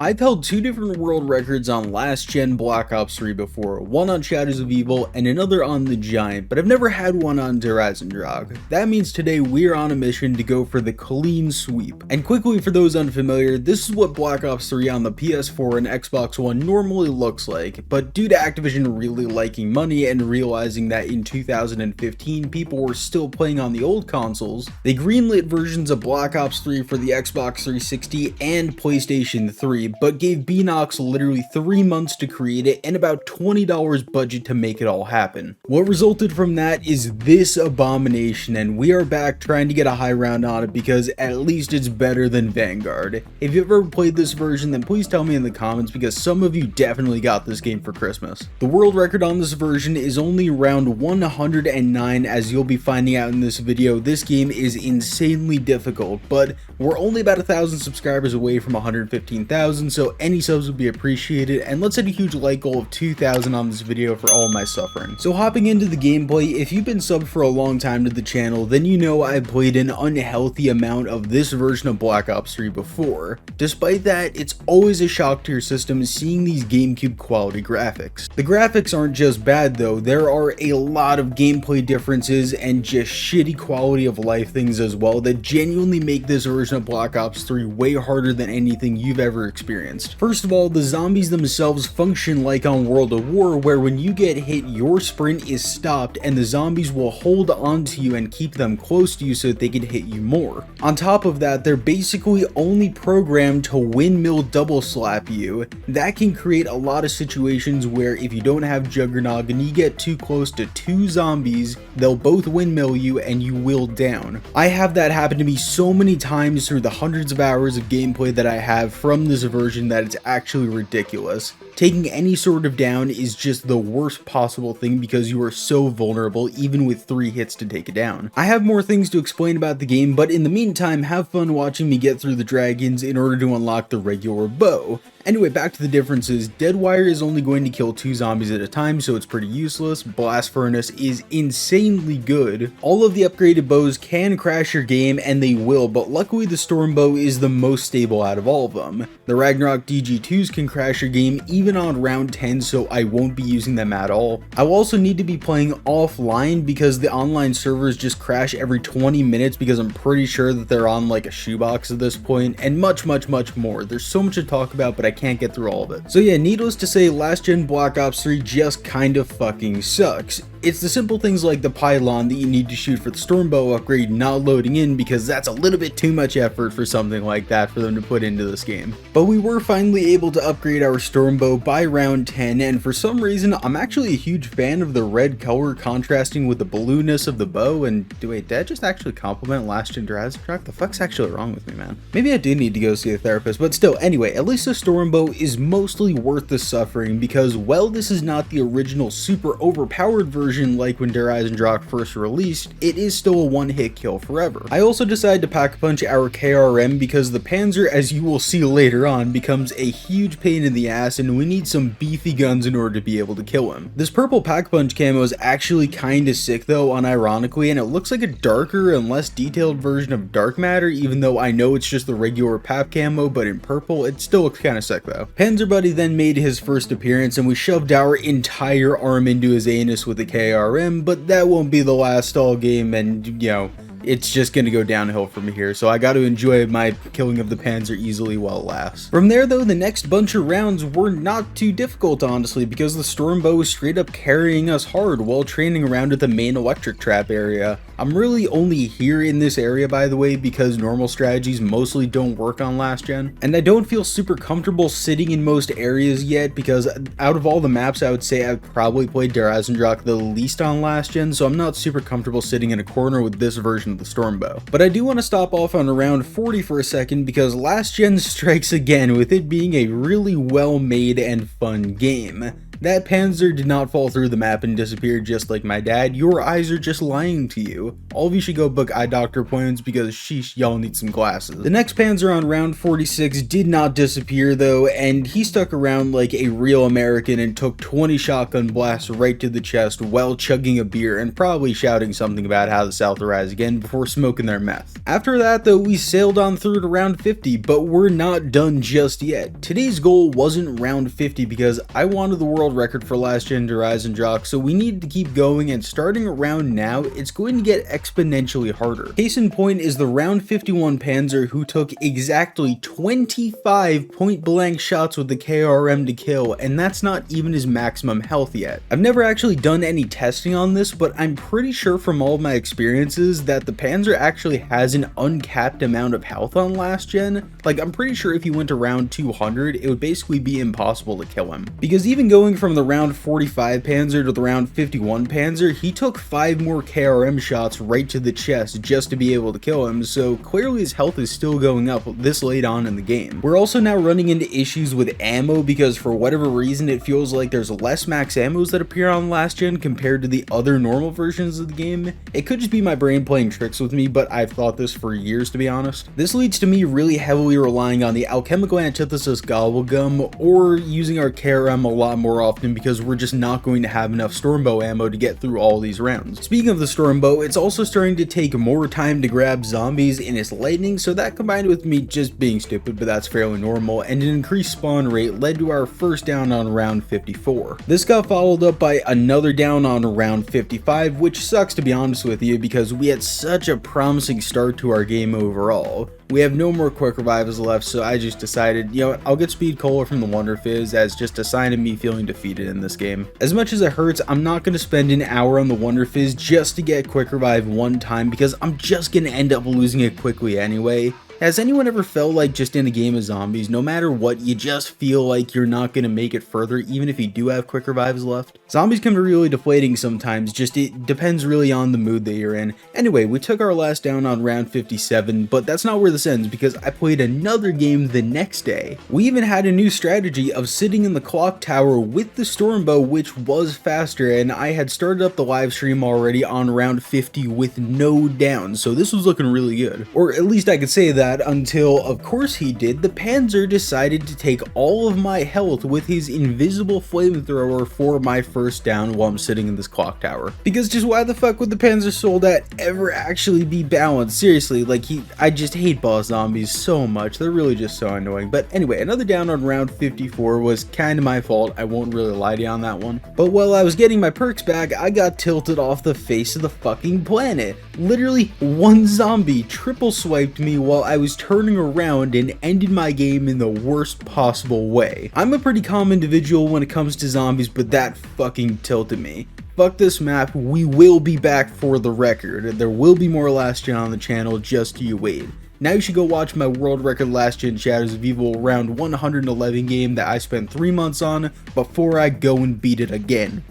I've held two different world records on last gen Black Ops 3 before, one on Shadows of Evil and another on the Giant, but I've never had one on Drag. That means today we're on a mission to go for the clean sweep. And quickly, for those unfamiliar, this is what Black Ops 3 on the PS4 and Xbox One normally looks like, but due to Activision really liking money and realizing that in 2015 people were still playing on the old consoles, they greenlit versions of Black Ops 3 for the Xbox 360 and PlayStation 3, but gave Beanox literally 3 months to create it and about $20 budget to make it all happen. What resulted from that is this abomination, and we are back trying to get a high round on it because at least it's better than Vanguard. If you've ever played this version, then please tell me in the comments because some of you definitely got this game for Christmas. The world record on this version is only round 109, as you'll be finding out in this video. This game is insanely difficult, but we're only about 1,000 subscribers away from 115,000, so any subs would be appreciated, and let's set a huge like goal of 2,000 on this video for all my suffering. So hopping into the gameplay, if you've been subbed for a long time to the channel, then you know I've played an unhealthy amount of this version of Black Ops 3 before. Despite that, it's always a shock to your system seeing these GameCube quality graphics. The graphics aren't just bad though, there are a lot of gameplay differences and just shitty quality of life things as well that genuinely make this version of Black Ops 3 way harder than anything you've ever experienced. First of all, the zombies themselves function like on World of War, where when you get hit, your sprint is stopped and the zombies will hold on to you and keep them close to you so that they can hit you more. On top of that, they're basically only programmed to windmill double slap you. That can create a lot of situations where if you don't have Juggernog and you get too close to two zombies, they'll both windmill you and you will down. I have that happen to me so many times through the hundreds of hours of gameplay that I have from this version that it's actually ridiculous. Taking any sort of down is just the worst possible thing because you are so vulnerable even with 3 hits to take it down. I have more things to explain about the game, but in the meantime, have fun watching me get through the dragons in order to unlock the regular bow. Anyway, back to the differences. Deadwire is only going to kill 2 zombies at a time, so it's pretty useless. Blast Furnace is insanely good. All of the upgraded bows can crash your game, and they will, but luckily the Storm Bow is the most stable out of all of them. The Ragnarok DG2s can crash your game even on round 10, so I won't be using them at all. I will also need to be playing offline because the online servers just crash every 20 minutes because I'm pretty sure that they're on like a shoebox at this point, and much more. There's so much to talk about, but I can't get through all of it. So yeah, needless to say, last gen Black Ops 3 just kind of fucking sucks. It's the simple things like the pylon that you need to shoot for the Stormbow upgrade not loading in because that's a little bit too much effort for something like that for them to put into this game. But we were finally able to upgrade our Stormbow by round 10, and for some reason I'm actually a huge fan of the red color contrasting with the blueness of the bow. And wait, did that just actually compliment last gen Drag? The fuck's actually wrong with me, man? Maybe I do need to go see a therapist, but still, anyway, at least the Stormbow is mostly worth the suffering because, well, this is not the original super overpowered version like when Drag first released, it is still a one-hit kill forever. I also decided to pack punch our KRM because the Panzer, as you will see later on, becomes a huge pain in the ass and we need some beefy guns in order to be able to kill him. This purple pack punch camo is actually kinda sick though, unironically, and it looks like a darker and less detailed version of Dark Matter, even though I know it's just the regular pap camo, but in purple, it still looks kinda sick though. Panzer Buddy then made his first appearance and we shoved our entire arm into his anus with a KRM, but that won't be the last all game, and you know, it's just gonna go downhill from here, so I got to enjoy my killing of the Panzer easily while it lasts. From there though, the next bunch of rounds were not too difficult honestly, because the Stormbow was straight up carrying us hard while training around at the main electric trap area. I'm really only here in this area, by the way, because normal strategies mostly don't work on last gen, and I don't feel super comfortable sitting in most areas yet because out of all the maps I would say I've probably played Drag the least on last gen, so I'm not super comfortable sitting in a corner with this version of the Stormbow. But I do want to stop off on around 40 for a second because last gen strikes again with it being a really well made and fun game. That Panzer did not fall through the map and disappear just like my dad. Your eyes are just lying to you. All of you should go book eye doctor appointments because sheesh, y'all need some glasses. The next Panzer on round 46 did not disappear though, and he stuck around like a real American and took 20 shotgun blasts right to the chest while chugging a beer and probably shouting something about how the South will rise again before smoking their meth. After that though, we sailed on through to round 50, but we're not done just yet. Today's goal wasn't round 50 because I wanted the world record for last gen Horizon Jock, so we needed to keep going, and starting around now, it's going to get exponentially harder. Case in point is the round 51 Panzer who took exactly 25 point blank shots with the KRM to kill, and that's not even his maximum health yet. I've never actually done any testing on this, but I'm pretty sure from all of my experiences that the Panzer actually has an uncapped amount of health on last gen. Like, I'm pretty sure if you went to round 200, it would basically be impossible to kill him. Because even going from the round 45 Panzer to the round 51 Panzer, he took 5 more KRM shots right to the chest just to be able to kill him, so clearly his health is still going up this late on in the game. We're also now running into issues with ammo because for whatever reason it feels like there's less max ammos that appear on last gen compared to the other normal versions of the game. It could just be my brain playing tricks with me, but I've thought this for years, to be honest. This leads to me really heavily relying on the alchemical antithesis gobblegum or using our KRM a lot more often because we're just not going to have enough Stormbow ammo to get through all these rounds. Speaking of the Stormbow, it's also starting to take more time to grab zombies in its lightning, so that combined with me just being stupid, but that's fairly normal, and an increased spawn rate led to our first down on round 54. This got followed up by another down on round 55, which sucks to be honest with you because we had such a promising start to our game overall. We have no more quick revives left, so I just decided, you know what, I'll get speed cola from the Wonder Fizz as just a sign of me feeling defeated in this game. As much as it hurts, I'm not going to spend an hour on the Wonder Fizz just to get quick revive one time because I'm just going to end up losing it quickly anyway. Has anyone ever felt like just in a game of zombies, no matter what, you just feel like you're not going to make it further even if you do have quick revives left? Zombies can be really deflating sometimes, just it depends really on the mood that you're in. Anyway, we took our last down on round 57, but that's not where this ends because I played another game the next day. We even had a new strategy of sitting in the clock tower with the Stormbow, which was faster, and I had started up the live stream already on round 50 with no downs, so this was looking really good. Or at least I could say that until, of course he did, the Panzer decided to take all of my health with his invisible flamethrower for my first down while I'm sitting in this clock tower. Because just why the fuck would the Panzer Soldat ever actually be balanced? Seriously, like I just hate boss zombies so much. They're really just so annoying. But anyway, another down on round 54 was kind of my fault. I won't really lie to you on that one. But while I was getting my perks back, I got tilted off the face of the fucking planet. Literally one zombie triple swiped me while I was turning around and ended my game in the worst possible way. I'm a pretty calm individual when it comes to zombies, but that fucking tilted me. Fuck this map, we will be back for the record. There will be more last gen on the channel, just you wait. Now you should go watch my world record last gen Shadows of Evil round 111 game that I spent 3 months on before I go and beat it again.